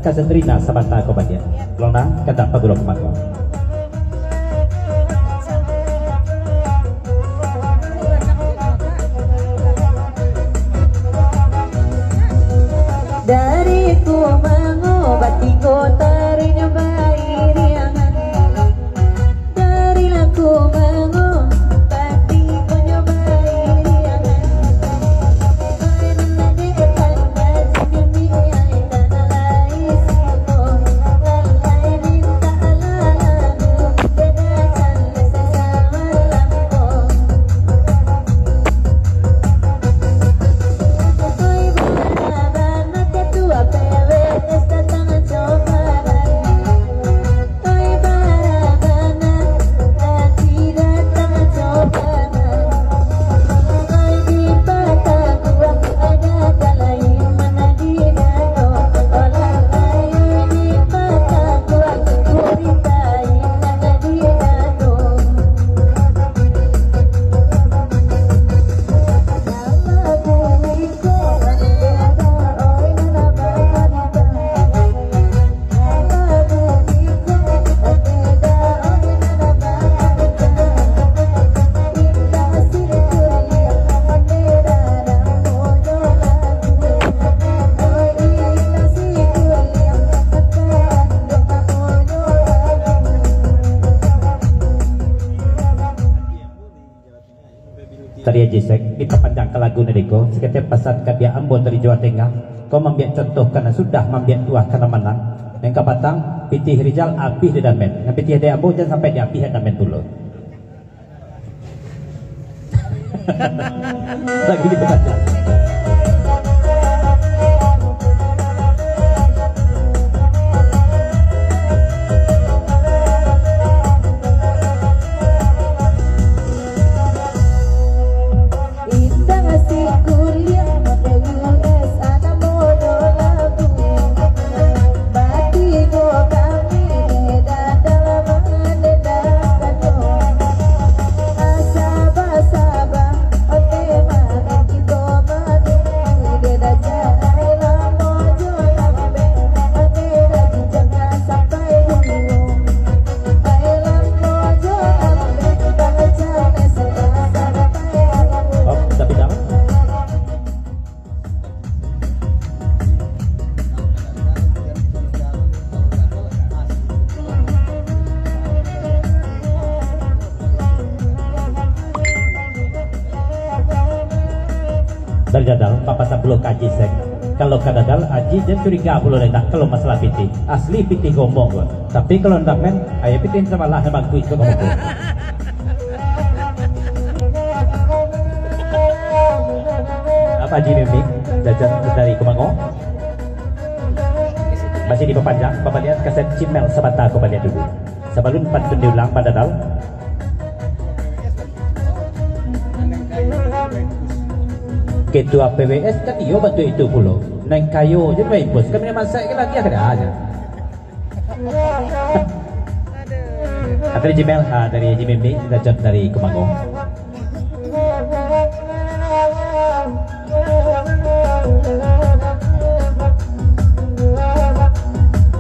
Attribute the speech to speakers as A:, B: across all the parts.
A: Kasentrina sabanta ko bagian. Lona kata pagulo kumato.
B: Dariku mengobati kota rinyobai riangan. Darilah ku mengobati konyobai riangan. Karena di tanda sini ai tanah laisiko. Lalai minta lalu kedasan sesama lampo.
A: Tadi Jisek diperpanjang ke lagu Nedeko sekitar pasat kadia Ambon dari Jawa Tengah. Kau membiak contoh karena sudah membiak tuah karena menang. Yang kapatang pitih Rizal apih di damen. Yang pitih di Ambon jangan sampai di apih di damen dulu. Lagi diperpanjang. Dadal papa sabuluh kaji sek. Kalau kadadal aji dan curiga bulu rendah kalau masalah piti asli piti gombong gua. Tapi kalau ndak men ayah piti sama lah memang kuis gombong. Apa aji mimik jajan dari Kumango masih diperpanjang. Bapak lihat kaset Cimel sebata aku lihat dulu sebelum pantun diulang pada dal. Ketua PWS kan iyo bantu itu pula neng kayu je main bos kami masak lagi ada aja. Dari Jimel dari Jimmy Dajat dari Kumangong.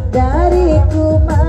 B: Dari Kumangong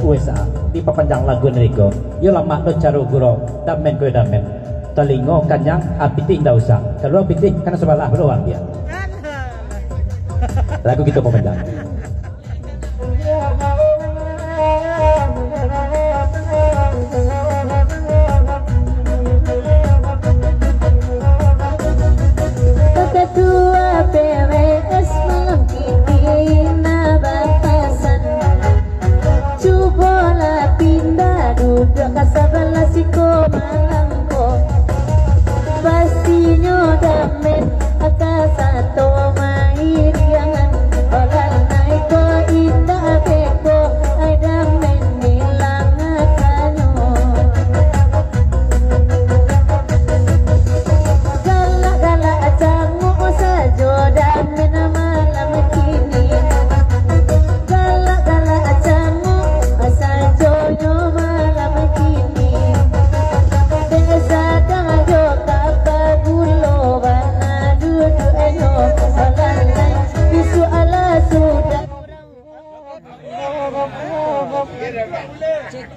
A: USA diperpanjang lagu Enrico yo lama do caro guro damen ko damen telingo kanyang apiti ndak usah kalau apiti kan sebelah beruang dia lagu gitu pemanjang.
B: Ketua PWS malam ini batasan cobalah pindah duduk ke sebelah siko malangko pastinya damen akan satu main jangan olah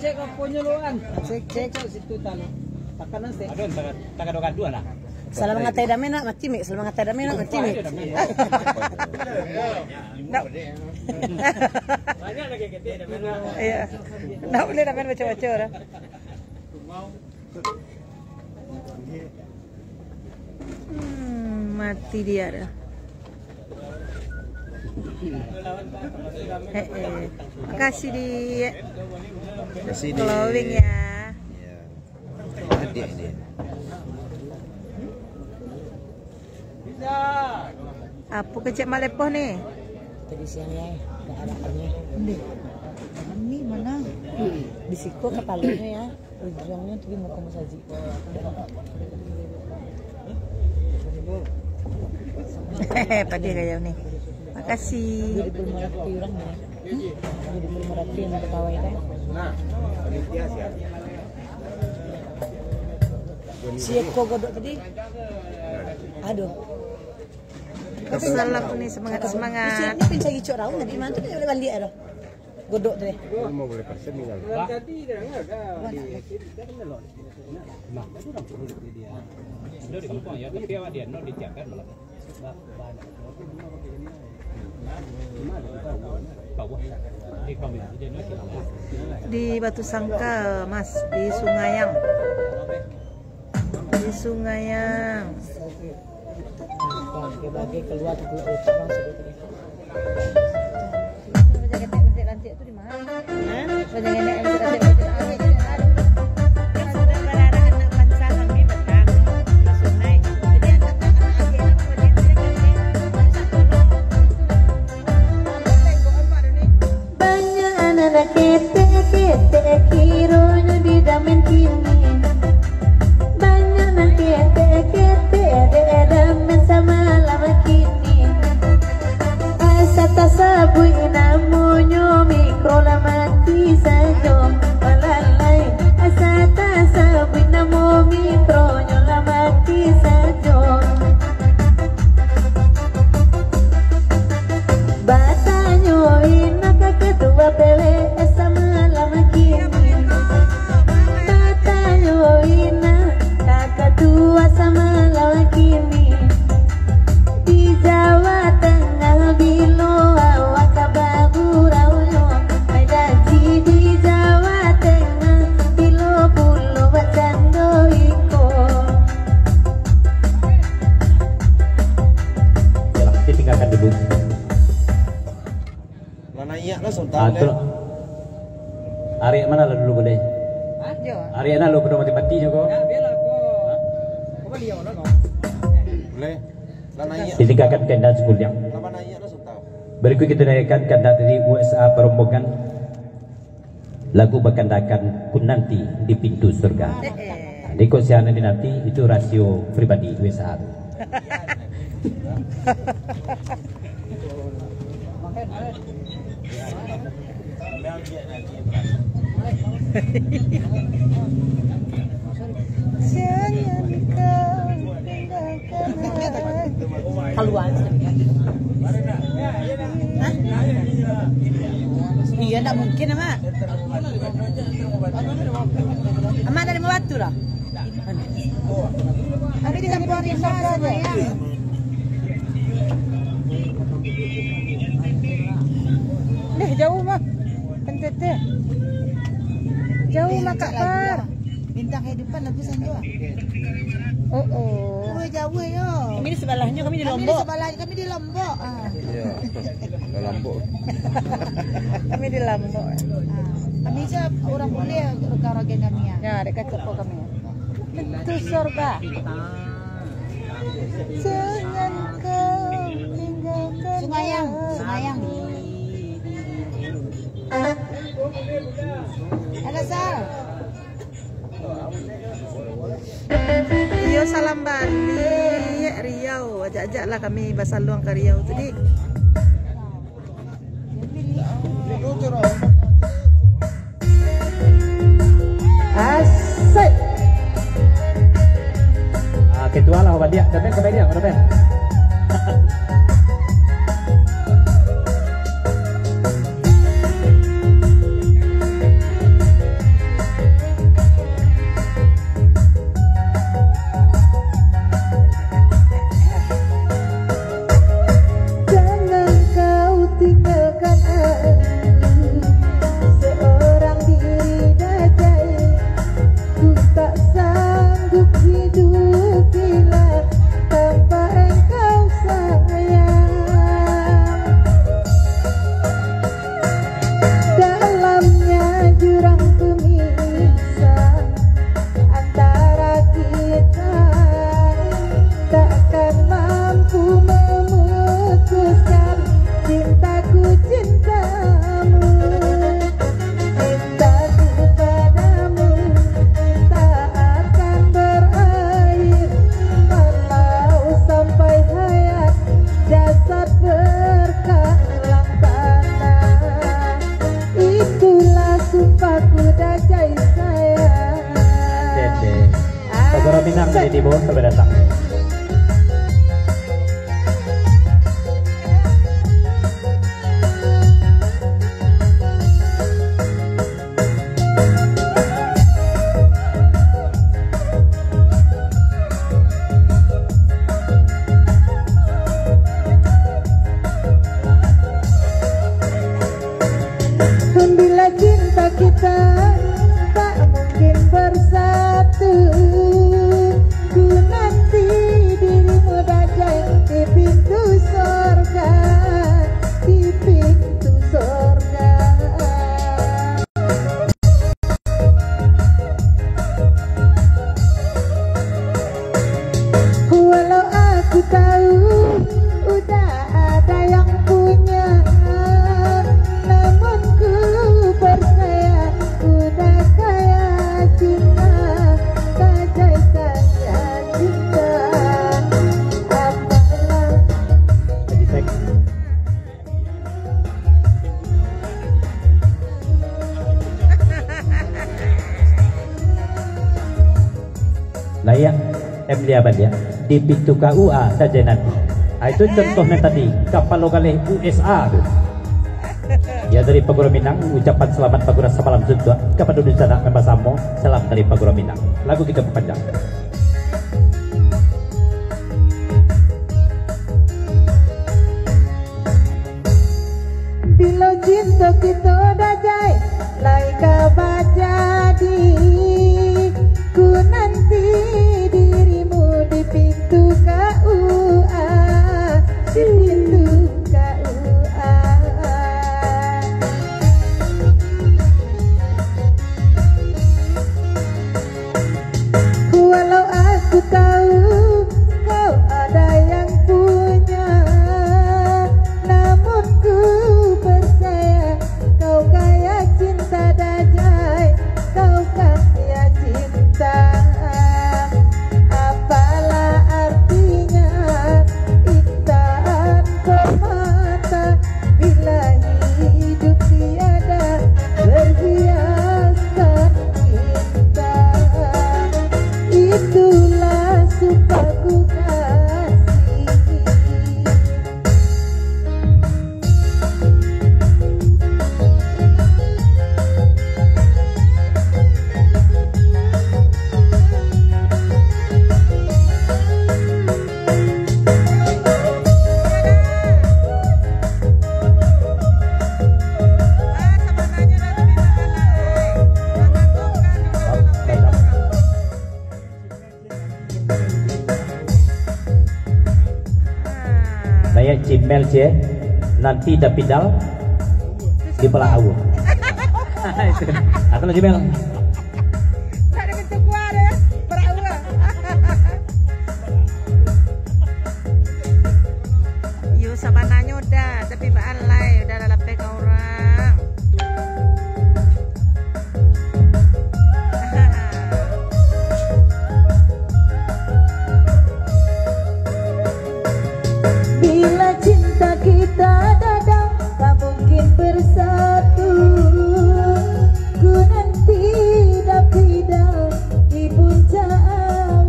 C: Cek apa nyuluan? Cek situ tali. Takanan sih.
A: Adon taga dua lah.
C: Salam ngatai damai nak macam ni. Salam ngatai damai nak macam ni.
A: Banyak lagi gede damai.
C: Iya. Nak boleh damai baca-baca orang. Mati dia dah. Makasih di glowing ya.
D: Adik dia.
C: Apa kecek malepoh ni?
B: Tadi siang ya, nggak ada airnya.
C: Ini mana?
B: Di siku kepalanya ya, ujungnya tuh mau kamu saji.
C: Hehehe, pada kayak ni. Makasih.
B: Jadi belum merapi orang ya. Jadi belum merapi yang ketawa itu.
D: Nah, panitia sih.
B: Si Eko godok tadi. Aduh.
C: Salam ni semangat.
B: Ini pincang hijau raun tadi mana tu dia boleh balik ada. Godok tadi.
D: Mau boleh persen tinggal.
C: Di Batu Sangkal, Mas, di Sungayang. Di Sungayang.
B: Bagi keluar tu keluar orang sebetulnya.
C: Lantik tu di mana? Banyak yang lantik.
B: Banyak anak kete kironya di damen kini. Banyak anak kete damen sama lama kini. Asa tasabui namunyo mikro lamati sajo malalai. Asa tasabui namo mikro nyo lamati sajo. Batanyo inakaketua pele sama lama kini. Batanyo inakaketua sama lama kini. Di Jawa Tengah bilo awak kababurauyo. Medaji di Jawa Tengah bilo pulo bacando iko.
A: Yalah, ditinggalkan dulu.
D: Mana iya lah sultan.
A: Ari mana lah dulu boleh?
C: Ajo.
A: Ari mana lu belum mati juga?
C: Biarlah ko. Ko beliau lah ko.
D: Boleh. Mana iya.
A: Ditinggalkan kandang sebulan.
D: Mana iya lah sultan.
A: Berikut kita dengarkan kandang dari USA Perombongan. Lagu berkandakan Kunanti di Pintu Surga. Di kosianan ini nanti itu rasio pribadi USA.
C: Jangan kau tinggalkan.
B: Haluan. Iya, tak mungkin ama. Ama dari Batu lah.
C: Tapi di kampung Risa saja ya. Nih jauh mah. Pentete. Jauh mah Kak Par.
B: Bintang kehidupan lagu Sanjo.
C: Oh oh.
B: Jauh yo.
C: Kami di sebelahnya, kami di
B: Kami di
C: Lombok.
B: sebelah, kami di Lombok.
D: Iya. Ke Lombok.
C: Kami di Lombok.
B: Kami je orang boleh rekan-rekan kami ya.
C: Ya, dekat toko kami. Pintu surga. Jangan kau tinggalkan.
B: Sumayang. Ada Sal.
C: Rio salam balik Riau, ajak-ajaklah kami basaluang ke Riau tadi.
B: Asik.
A: Ketua lah dia, dapat ke dia, dapat. Minang dari Dibo sampai datang.
B: Bila cinta kita tak mungkin bersatu, ku nanti dirimu dajai di pintu sorga, di pintu sorga. Walau aku tahu udah ada yang punya, namun ku percaya udah kaya cinta, kaya cinta. Apalah
A: Jadi sek. Layak M dia apa dia? Di pintu KUA saja nanti. Itu contohnya tadi kapal lokal USA tuh. Ya dari Pagura Minang ucapan selamat Pagura semalam juga kepada di sana memang samo salam dari Pagura Minang. Lagu kita panjang.
B: bila cinta kita dajai laika jadi, ku nanti dirimu di pintu KUA, di pintu KUA. Walau aku tahu kau ada yang punya, namun ku percaya kau kaya cinta dajai, kau kaya cinta. Apalah artinya intan permata bila hidup tiada berhiaskan cinta. Itulah sukaku kasih.
A: Saya Cimel C nanti dapidal di Pelau. Atau Cimel.
C: Ada bentuk kuat ya, perahu. Yo sabananya udah, tapi baalai udah lalapek ke orang.
B: Bila cinta kita datang tak mungkin bersatu, ku nanti dapidal di puncak awan.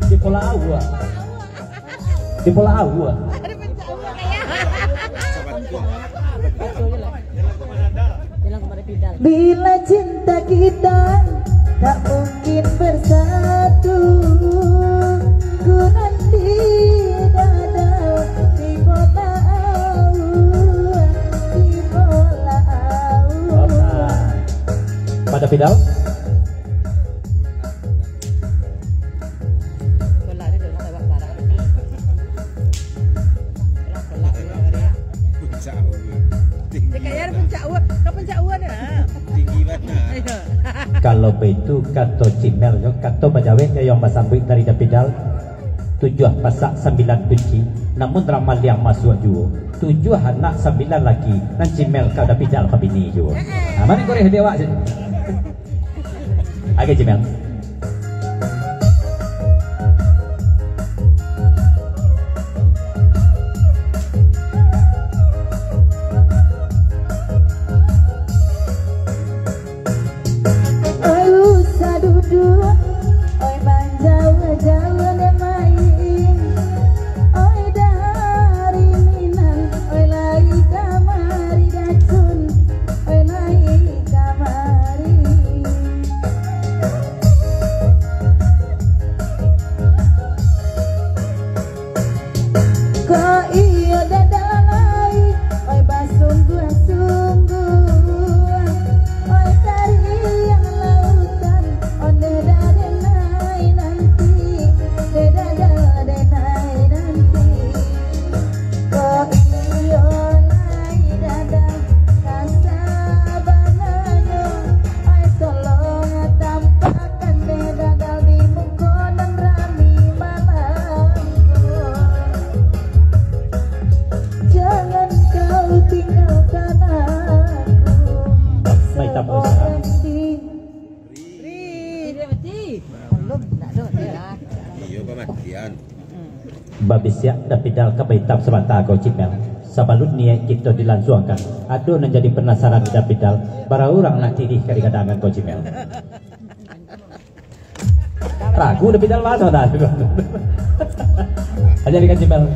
A: Di Pelau. Di Pelau.
B: Bila cinta kita tak mungkin bersatu, ku nanti datang di kota awan, di kota awan.
A: Pada pidal.
C: Kayaknya puncak uang, ke puncak uang ya.
D: Tinggi banget.
A: Kalau begitu kato Cimel kato bajawe yang basambui dari dapidal 7 pasak 9 kunci, namun ramal yang masuk juga 7 anak 9 lagi dan Cimel kau dapidal kabini juga. Nah, mari koreh dewa. Oke Cimel.
B: Aku
A: Babisya dapidal kabaitab sebata kau cimel. Sabalut niat kita dilansuangkan. Aduh menjadi penasaran dapidal. Bara orang nak tidih kadang-kadangan kau cimel. Ragu dapidal masa dah. Aja dikan cimel.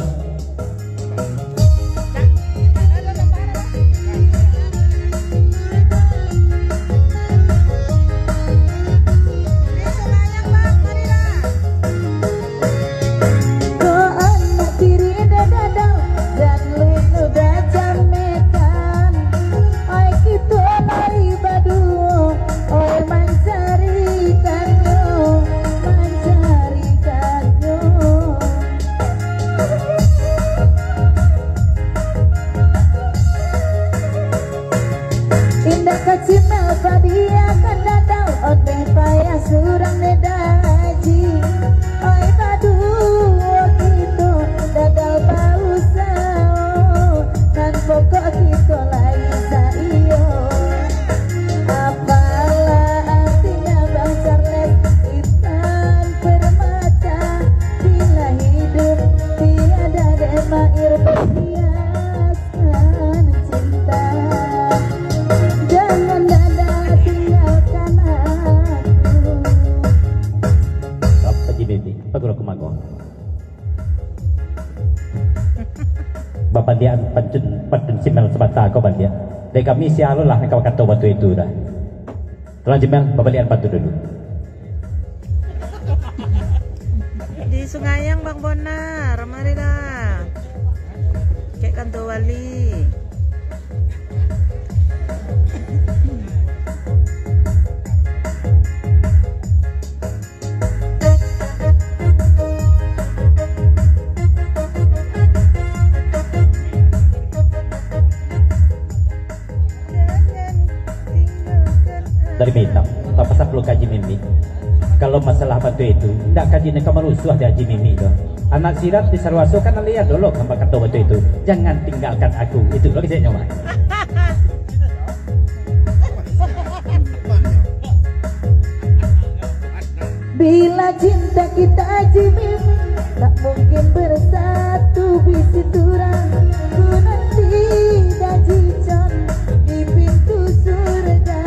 A: Babandian pancen cimel sebata kau bandia. Dari kami sialu lah kau kata waktu itu dah. Tuan cimel babandian patu dulu.
C: Di Sungayang Bang Bonar, mari dah. Kek kantor wali.
A: Dari Metam, Papa Sap perlu kaji Mimi. Kalau masalah batu itu, tidak kaji nak merusuh di Haji Mimi tu. Anak sirat di Sarwaso kan lihat dulu hamba kata batu itu. Jangan tinggalkan aku. Itu lagi saya nyawa.
B: Bila cinta kita Haji Mimi tak mungkin bersatu bisi turang. Ku nanti gaji con di pintu surga.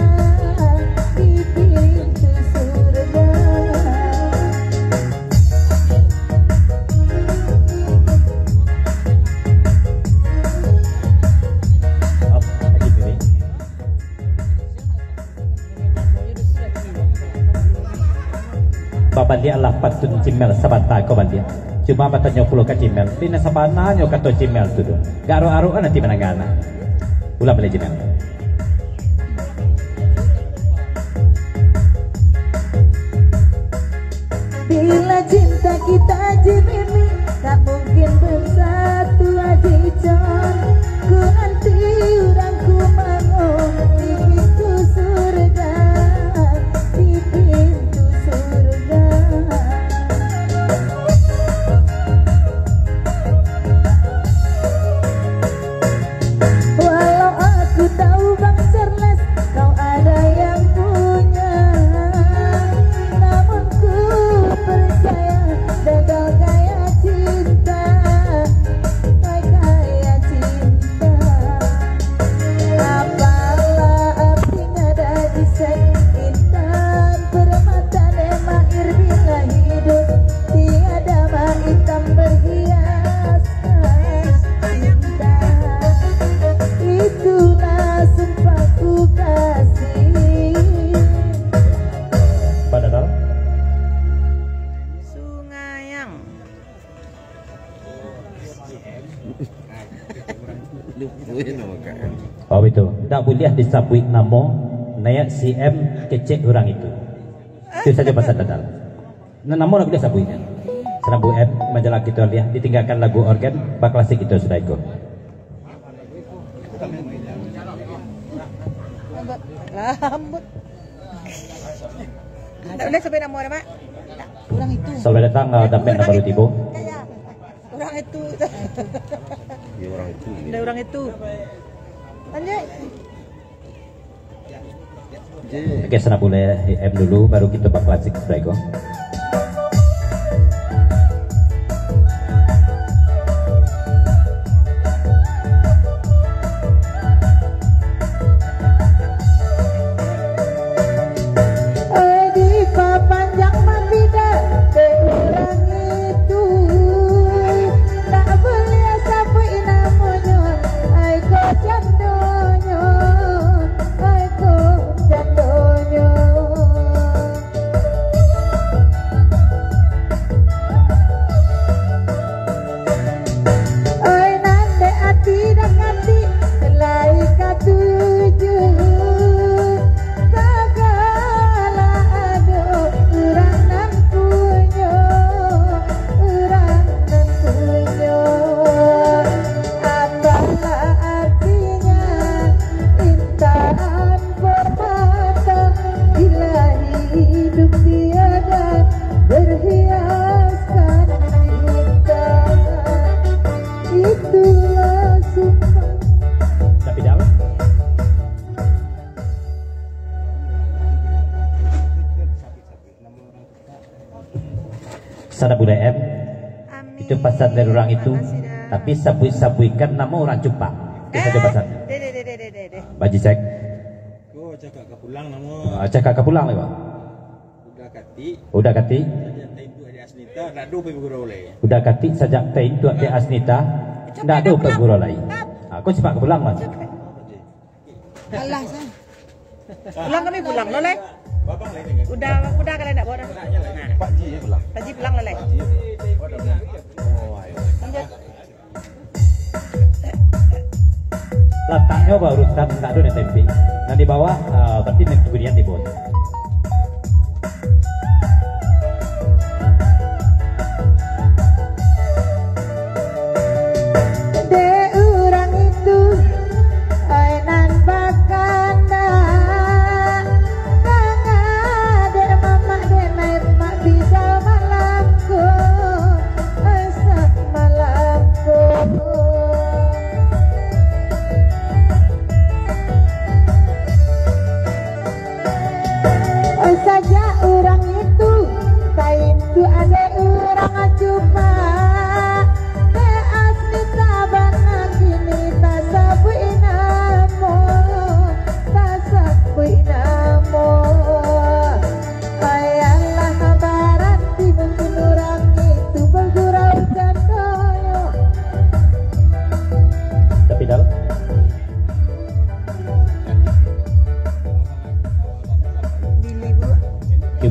A: Babandia Allah patun cimel sabata kau bandia. Cuma batanya puluh ke cimel. Tina sabana nyo kato cimel tu do. Garu-aru nanti menangana. Ulah boleh cimel.
B: Bila cinta kita Haji Mimi tak mungkin bersatu Haji Con. Ku nanti urang ku mango di pintu surga. Di pintu surga. Walau aku tahu Bang Charles kau ada yang punya, namun ku percaya gagal kaya cinta, kaya cinta. Apalah artinya dari intan permata nema air bila hidup tiada hitam berhiaskan cinta. Itulah sumpahku kasih.
A: Padahal
C: Sungayang.
A: oh itu. Tak boleh disabui nama naik CM kecek orang itu. Itu saja pasal dadal. Nah, nama nak boleh sabui kan. Serabu M majalah kita lihat ditinggalkan lagu organ bak klasik itu sudah ikut.
C: Rambut. Tak boleh sampai nama apa? Orang itu.
A: Selalu datang dapat baru tiba.
C: Orang itu.
D: Ya orang itu.
C: Ada orang itu. Lanjut.
A: Oke, sana boleh M dulu baru kita bak klasik sudah ikut. Sana budaya M.
C: Amin.
A: Itu pesan dari orang itu.
C: Makasih dah.
A: Tapi sabui-sabuikan nama orang Jepang. Itu saja pesan.
C: Deh.
A: Baji cek.
D: Kau cakap ke pulang nama.
A: Cakap ke pulang lewat.
D: Udah kati.
A: Udah kati.
D: Saja time tu ada Asnita nak do pe guru oleh.
A: Udah kati sejak tain tu ke Asnita. Ndak ada peguro lain. Aku cepat ke pulang mas.
C: Alah san. Pulang kami pulang lo leh.
D: Babang lain dengan.
C: Udah kan nak buat dah.
D: Pak Ji pulang.
C: Haji pulang lo leh.
D: Oh ayo.
A: Letaknya baru urusan nggak ada tempe. Nah di bawah berarti kemudian di bawah.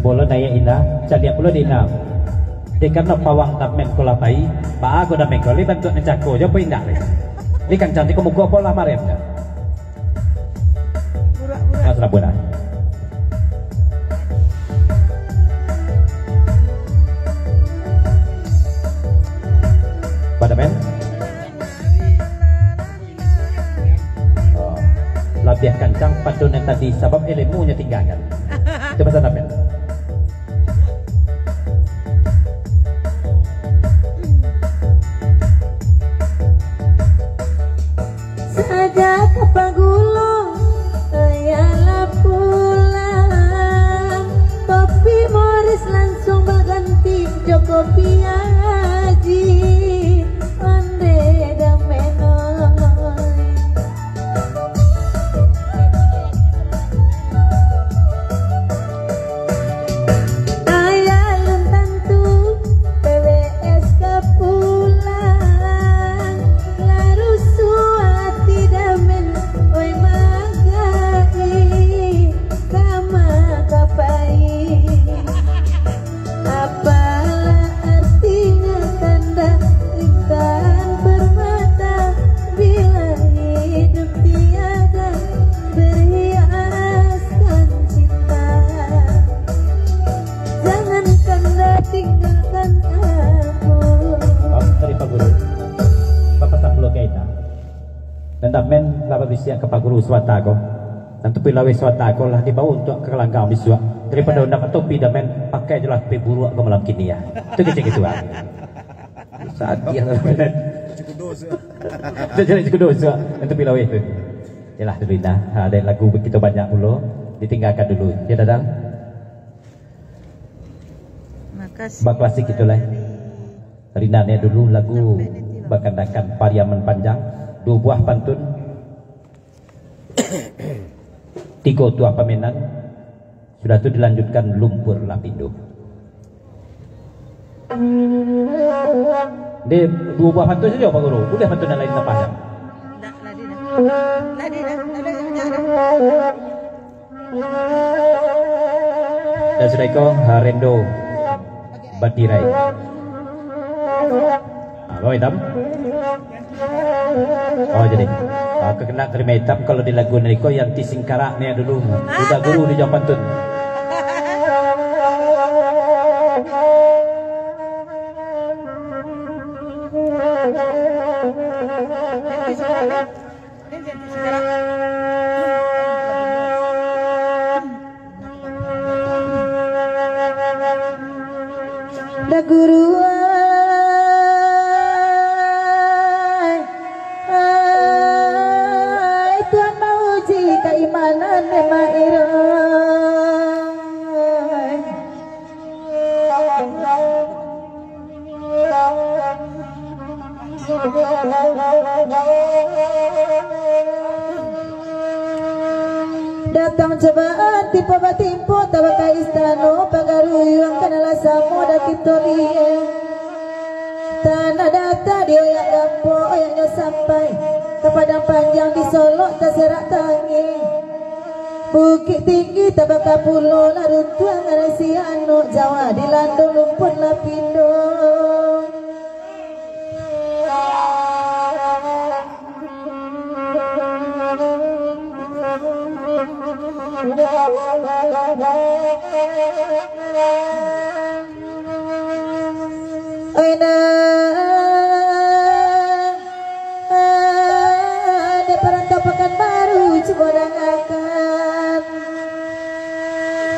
A: Bola daya indah, calia pula di enam. Dekan no pawang tamen kolapai, pa aku dah mekoli bentuk necako, jauh indah le. Ini kan cantik kamu gua pola marem dah. Mas Rabunan. Pada men. Oh, labiah kancang padun yang tadi sebab ilmunya tinggalkan. Coba sana men.
B: Saja kepagulong ayalah pulang Topi Morris langsung berganti Joko Piaji Ande damenoy Ayah tentu PWS kepulang Lalu suati damen oi magai kama kapai Apalah artinya tanda intan permata Bila hidup tiada berhiaskan cinta Jangan kanda tinggalkan aku
A: Dari Pak Guru. Bapak tak perlu kaita. Dan damen laba bisia ke Pak Guru swata ko. Dan topi lawe swata ko lah dibawa untuk ke kelanggang biswa. Daripada undang topi damen pakai jelas topi buruk ke malam kini ya. Itu kecil gitu ah. Saat dia
D: Cukup dosa.
A: jadi cukup dosa dan topi lawe itu. Yalah dulu indah. Ada lagu begitu banyak dulu. Ditinggalkan dulu. Ya dadang.
C: Makasih.
A: Bak klasik itulah. Rinane dulu lagu Bakandakan Pariaman Panjang, 2 buah pantun, 3 tuah pamenan. Sudah itu dilanjutkan Lumpur Lapindo. Di 2 buah pantun saja Pak Guru. Udah pantun yang lain tak panjang.
C: Dah, ladi dah.
A: Dan sudah itu Rendo Batirai. Halo hitam. Oh jadi kena terima hitam kalau di lagu Niko yang tisingkaraknya dulu. Udah guru di jam pantun.
B: Da guru Tuhan mau uji keimanan Datang cobaan tipe batimpo tabaka istano pagaruyang kanala samo dakitorie tanah data dia yang dampo yang sampai ke padang panjang di Solo terserak tangi bukit tinggi tabaka pulau laruntuang aresiano Jawa di landung lumpur lapindo Aina ada perantau Pekanbaru Cibodang akan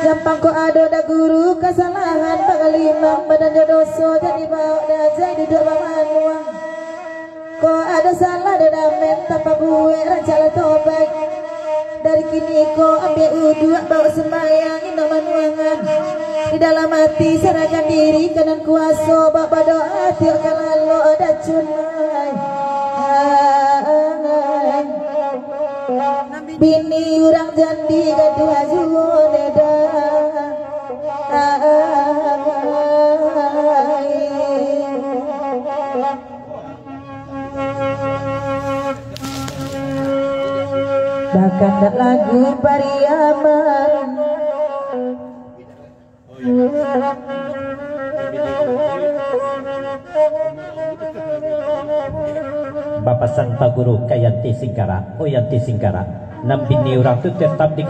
B: Jampang ko ado da guru kesalahan pagalimang badan jodoso jadi bawa dajai duduk bamanuang ko ada salah da damen tanpa buwe rancala tobat dari kini ko ambil udu bawa sembahyang ina manuangan di dalam hati serahkan diri kanan kuasa bapa doa tiok kalalo ada cunai bini urang jandi gadua juoneda bahkan tak lagu pariaman
A: Bapak Santa Guru Kayanti Singkara, Oyanti Singkara, 6 bini orang itu tetap di